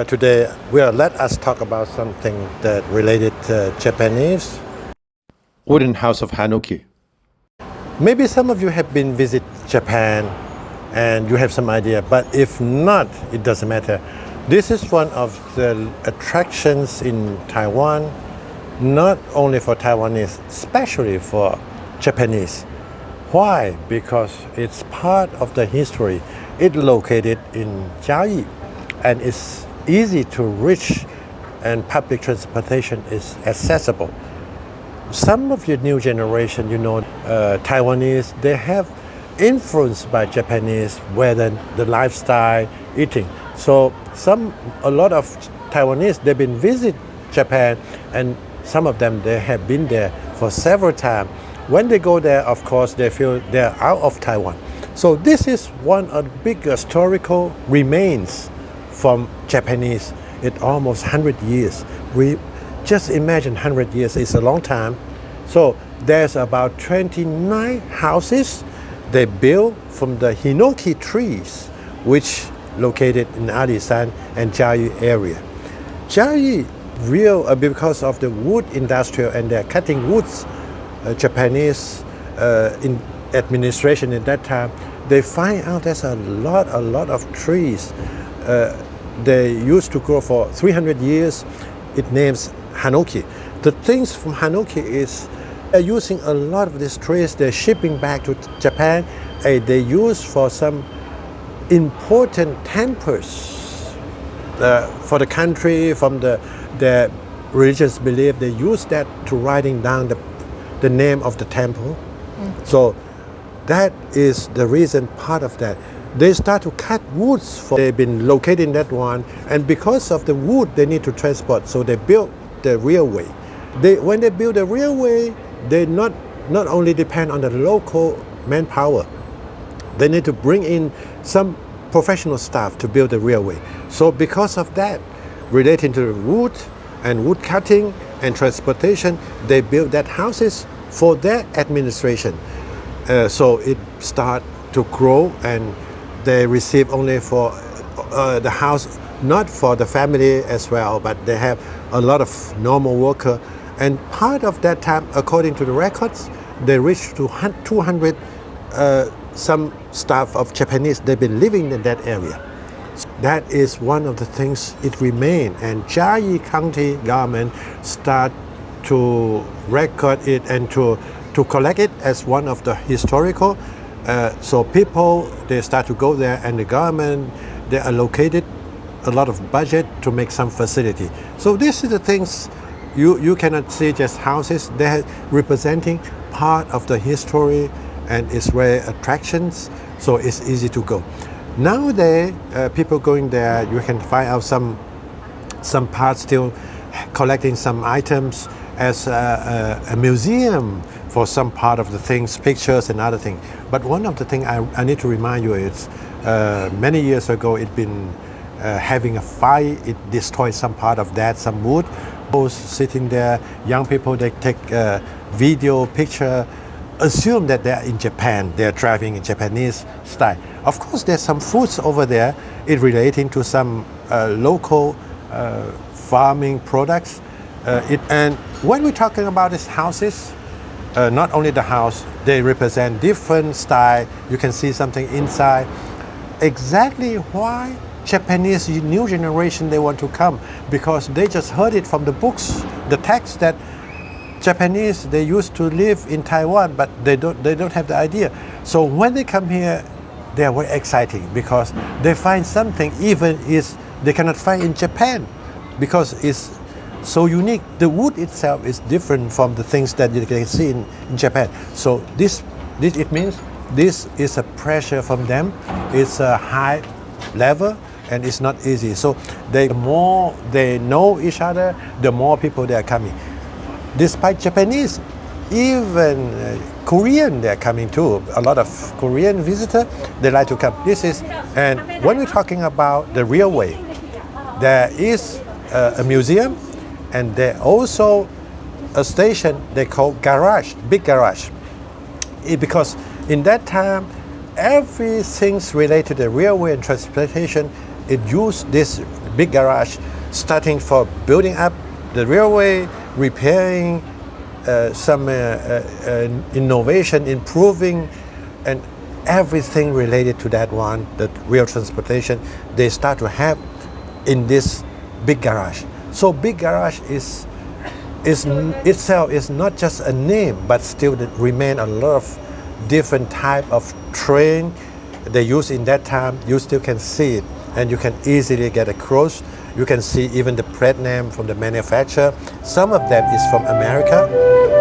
Today, let us talk about something that related to Japanese. Wooden House of Hinoki. Maybe some of you have been visit Japan and you have some idea, but if not, it doesn't matter. This is one of the attractions in Taiwan, not only for Taiwanese, especially for Japanese. Why? Because it's part of the history. It's located in Jiayi and it's easy to reach and public transportation is accessible. Some of the new generation, Taiwanese, they have influenced by Japanese, whether the lifestyle, eating. So a lot of Taiwanese, they've been visit Japan, and some of them, they have been there for several times. When they go there, of course, they feel they're out of Taiwan. So this is one of the big historical remains from Japanese. It almost 100 years. Just imagine 100 years is a long time. So there's about 29 houses they built from the Hinoki trees, which located in Arisan and Jiayi area. Jiayi, because of the wood industry and they're cutting woods, Japanese in administration at that time, they find out there's a lot of trees. They used to grow for 300 years. It names Hinoki. The things from Hinoki is they're using a lot of these trees. They're shipping back to Japan. They use for some important temples for the country, from their religious belief. They use that to writing down the name of the temple. So that is the reason, part of that. They start to cut woods. They've been located in that one, and because of the wood, they need to transport. So they built the railway. When they build the railway, they not only depend on the local manpower. They need to bring in some professional staff to build the railway. So because of that, relating to the wood and wood cutting and transportation, they built that houses for their administration. So it start to grow, and they receive only for the house, not for the family as well, but they have a lot of normal worker. And part of that time, according to the records, they reached to 200 some staff of Japanese. They've been living in that area. That is one of the things it remained. And Jiayi County government start to record it and to collect it as one of the historical. So people, they start to go there, and the government, they allocated a lot of budget to make some facility. So this is the things you cannot see just houses. They're representing part of the history and its rare attractions. So it's easy to go. Nowadays, people going there, you can find out some parts still collecting some items as a museum for some part of the things, pictures and other things. But one of the things I need to remind you is many years ago it been having a fire. It destroyed some part of that, some wood. Those sitting there, young people, they take video, picture, assume that they're in Japan, they're driving in Japanese style. Of course, there's some foods over there, it relating to some local farming products. And when we're talking about these houses, not only the house, they represent different style. You can see something inside. Exactly why Japanese new generation, they want to come, because they just heard it from the books, the text, that Japanese, they used to live in Taiwan, but they don't have the idea. So when they come here, they are very exciting because they find something even they cannot find in Japan, because it's so unique. The wood itself is different from the things that you can see in Japan. So this it means this is a pressure from them. It's a high level and it's not easy. So the more they know each other, the more people they are coming. Despite Japanese, even Korean, they're coming too. A lot of Korean visitors, they like to come. And when we're talking about the railway, there is a museum, and there also a station they call garage, big garage. Because in that time, everything related to the railway and transportation, it used this big garage, starting for building up the railway, repairing, some innovation, improving, and everything related to that one, the rail transportation, they start to have in this big garage. So big garage is itself is not just a name, but still remain a lot of different type of train they use in that time. You still can see it, and you can easily get across. You can see even the plate name from the manufacturer. Some of them is from America.